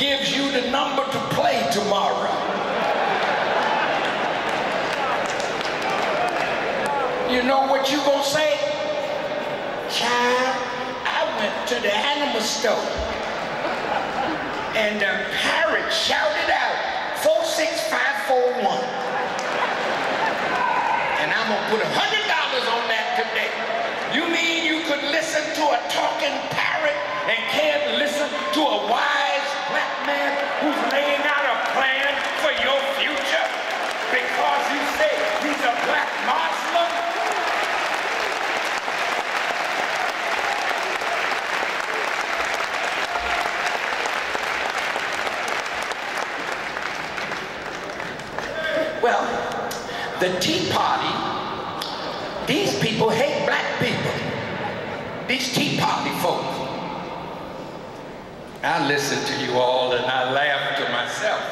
gives you the number to play tomorrow. You know what you gonna say? Child, I went to the animal store and the parrot shouted out 46541. And I'm gonna put $100 on that today. You mean you could listen to a talking parrot and can't listen to a wise black man who's laying out a plan for your future because you say he's a black Muslim? Well, the Tea Party, these people hate black people. These Tea Party folks. I listen to you all and I laugh to myself.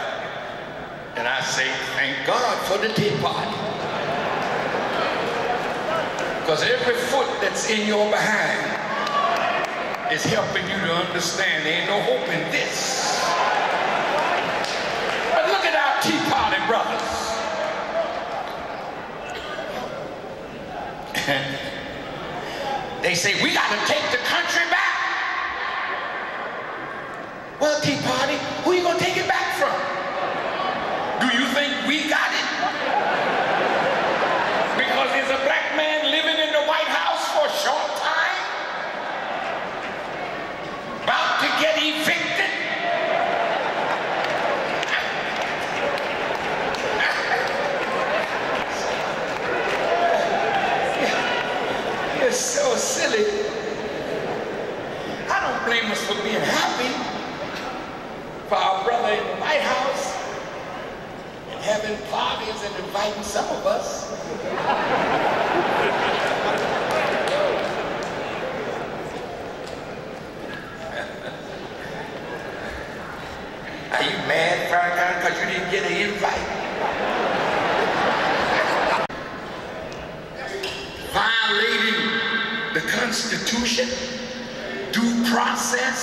And I say, thank God for the Tea Party. Because every foot that's in your behind is helping you to understand there ain't no hope in this. But look at our Tea Party brothers. They say, we got to take the country back. Well, Tea Party, who are you going to take it back from? Do you think we got it? Because there's a black man living in the White House for a short time, about to get evicted. You're so silly. I don't blame us for being happy for our brother in the White House and having parties and inviting some of us. Are you mad, Farrakhan, because you didn't get an invite? Violating the Constitution, due process,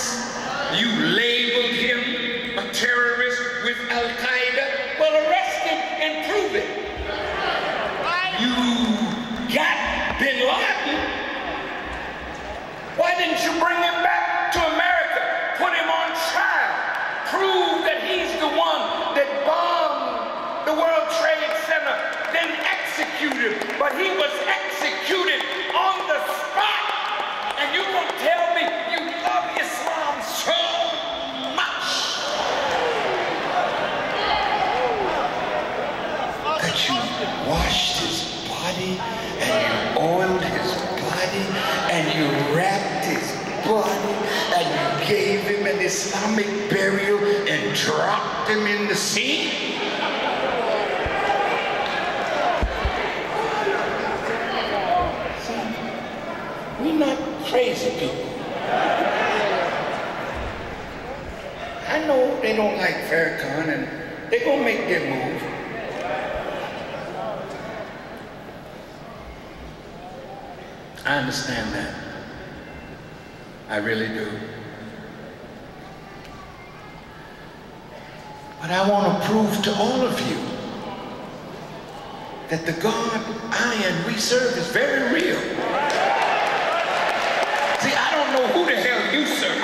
you labeled him a terrorist with Al-Qaeda. Well, arrest him and prove it. You got Bin Laden. Why didn't you bring him back to America? Put him on trial. Prove that he's the one that bombed the World Trade Center, then execute him. But he was executed on the spot. And you gonna tell me you love Islam so much that you washed his body and you oiled his body and you wrapped his body and you gave him an Islamic burial and dropped him in the sea? See, we're not crazy people. I know they don't like Farrakhan and they're gonna make their move. I understand that. I really do. But I want to prove to all of you that the God I and we serve is very real. See, I don't know who the hell you serve.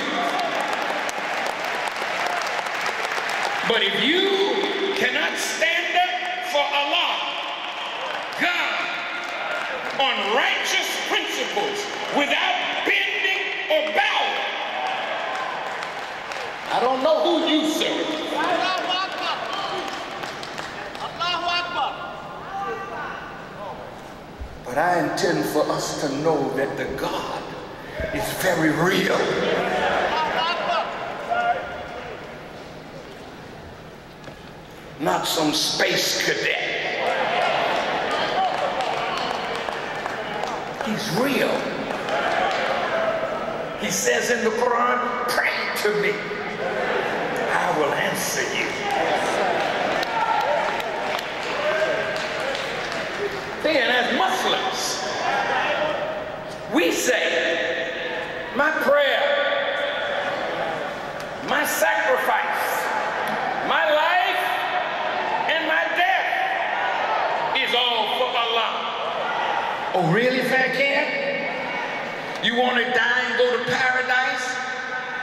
But if you cannot stand up for Allah, God, on righteous principles without bending or bowing, I don't know who you serve. But I intend for us to know that the God is very real. Not some space cadet. He's real. He says in the Quran, pray to me. I will answer you. Then as Muslims, we say, my prayer, my sacrifice, Oh, really, fat cat? You want to die and go to paradise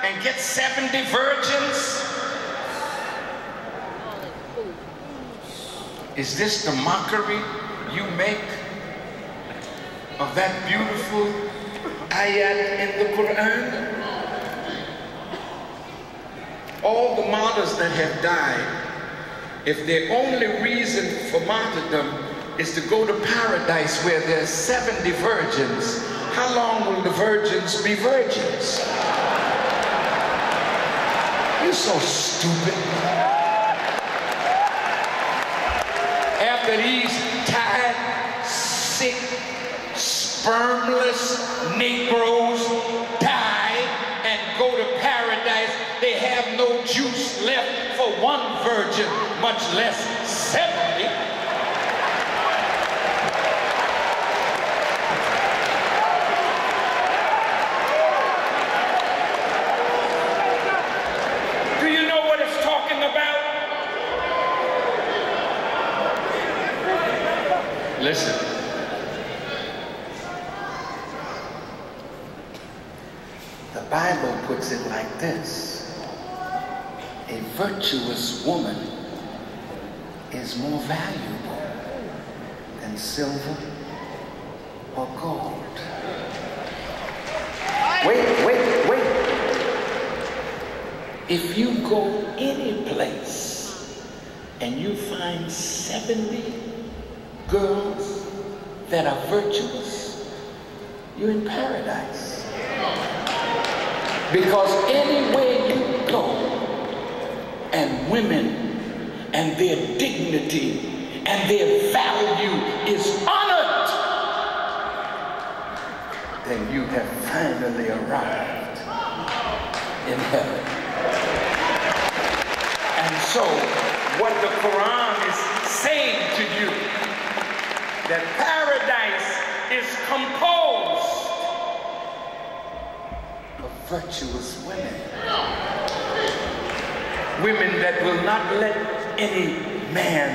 and get 70 virgins? Is this the mockery you make of that beautiful ayat in the Quran? All the martyrs that have died, if their only reason for martyrdom is to go to paradise where there's 70 virgins, how long will the virgins be virgins? You're so stupid. After these tired, sick, spermless Negroes die and go to paradise, they have no juice left for one virgin, much less 70. Do you know what it's talking about? Listen. The Bible puts it like this. A virtuous woman is more valuable than silver or gold. Wait. If you go any place and you find 70 girls that are virtuous, you're in paradise. Because anywhere you go, and women and their dignity and their value is honored, then you have finally arrived in heaven. And so, what the Quran is saying to you, that paradise is composed of virtuous women. Women that will not let any man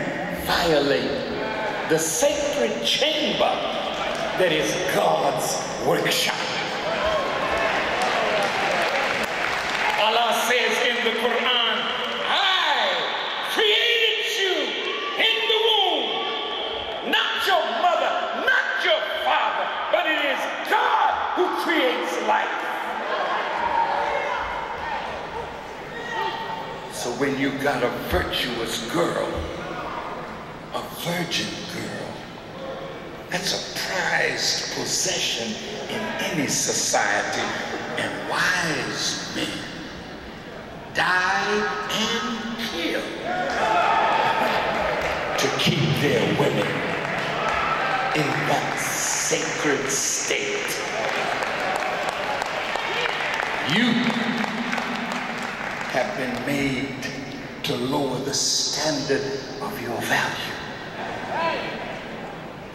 violate the sacred chamber that is God's workshop. Allah says in the Quran, I created you in the womb, not your mother, not your father, but it is God who creates life. So when you got a virtuous girl, a virgin girl, that's a prized possession in any society. And wise men die and kill to keep their women in that sacred state. You have been made to lower the standard of your value.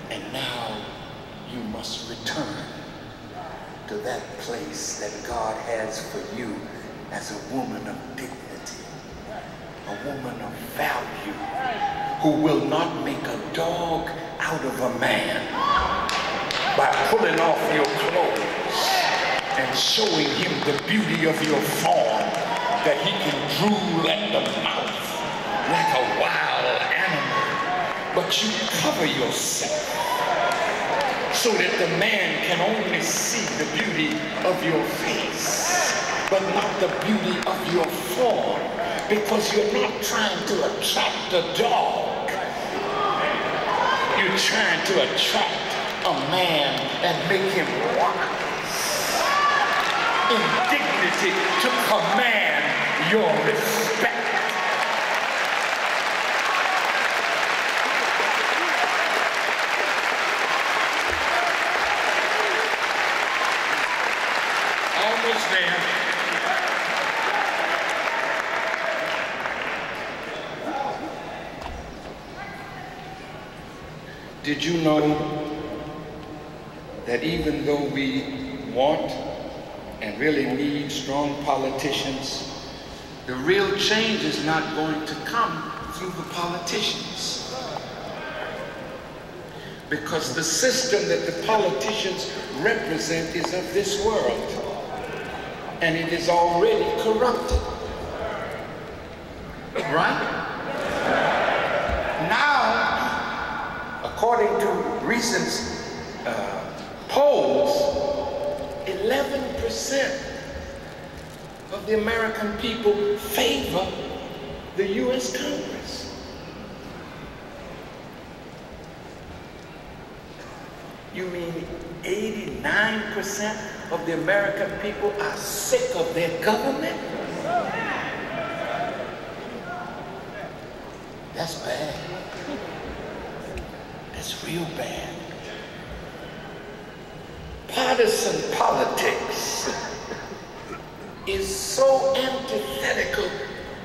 And now you must return to that place that God has for you as a woman of dignity, a woman of value, who will not make a dog out of a man by pulling off your clothes and showing him the beauty of your form, that he can drool at the mouth like a wild animal. But you cover yourself so that the man can only see the beauty of your face, but not the beauty of your form, because you're not trying to attract a dog. You're trying to attract a man and make him wise in dignity to command your respect. Almost there. Did you know that even though we want and really need strong politicians, the real change is not going to come through the politicians. because the system that the politicians represent is of this world, and it is already corrupted. Right? Now, according to recent polls, 11% of the American people favor the U.S. Congress. You mean 89% of the American people are sick of their government? That's bad. That's real bad. Partisan politics is so antithetical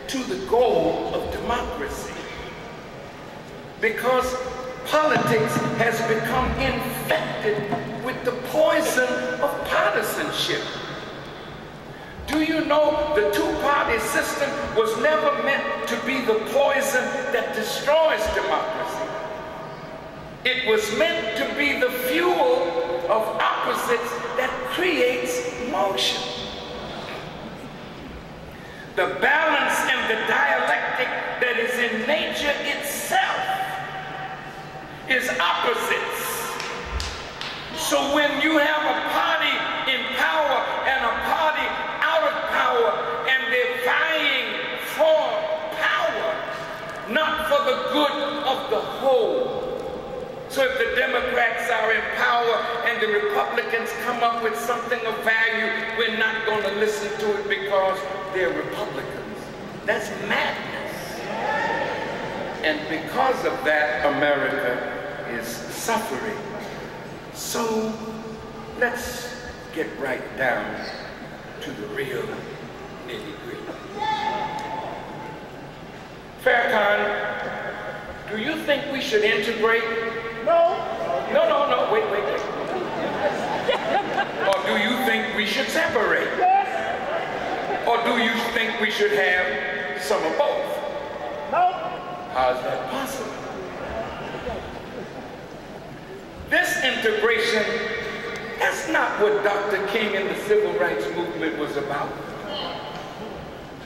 to the goal of democracy, because politics has become infected with the poison of partisanship. Do you know the two-party system was never meant to be the poison that destroys democracy? It was meant to be the fuel of opposites that creates motion. The balance and the dialectic that is in nature itself is opposites. So when you have a party in power and a party out of power, and they're vying for power, not for the good of the whole. So if the Democrats are in power and the Republicans come up with something of value, we're not going to listen to it because they're Republicans. That's madness. And because of that, America is suffering. So let's get right down to the real nitty-gritty. Farrakhan, do you think we should integrate? No. No, wait. Or do you think we should separate? Yes. Or do you think we should have some of both? No. How is that possible? This integration, that's not what Dr. King and the Civil Rights Movement was about.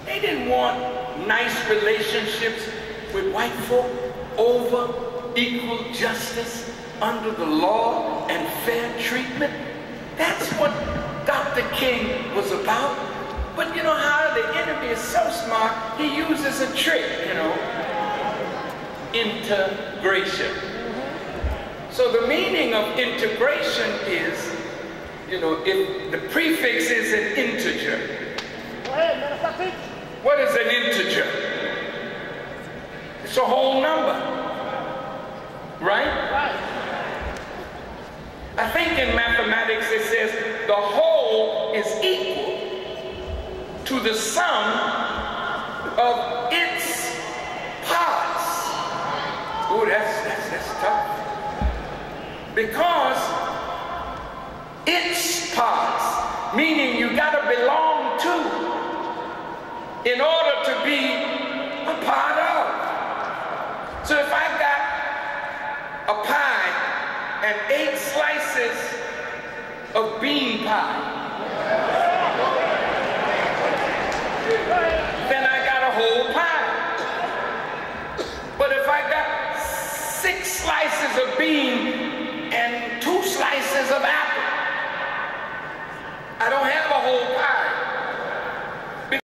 They didn't want nice relationships with white folk over equal justice under the law and fair treatment. That's what Dr. King was about. But you know how the enemy is so smart, he uses a trick, integration. So the meaning of integration is, if the prefix is an integer. What is an integer? It's a whole number. Right? I think in mathematics it says the whole is equal to the sum of its parts. Ooh, that's tough. Because its parts, meaning you gotta belong to in order to be a part of. So if I got a pie and 8 slices of bean pie, then I got a whole pie. But if I got 6 slices of bean and 2 slices of apple, I don't have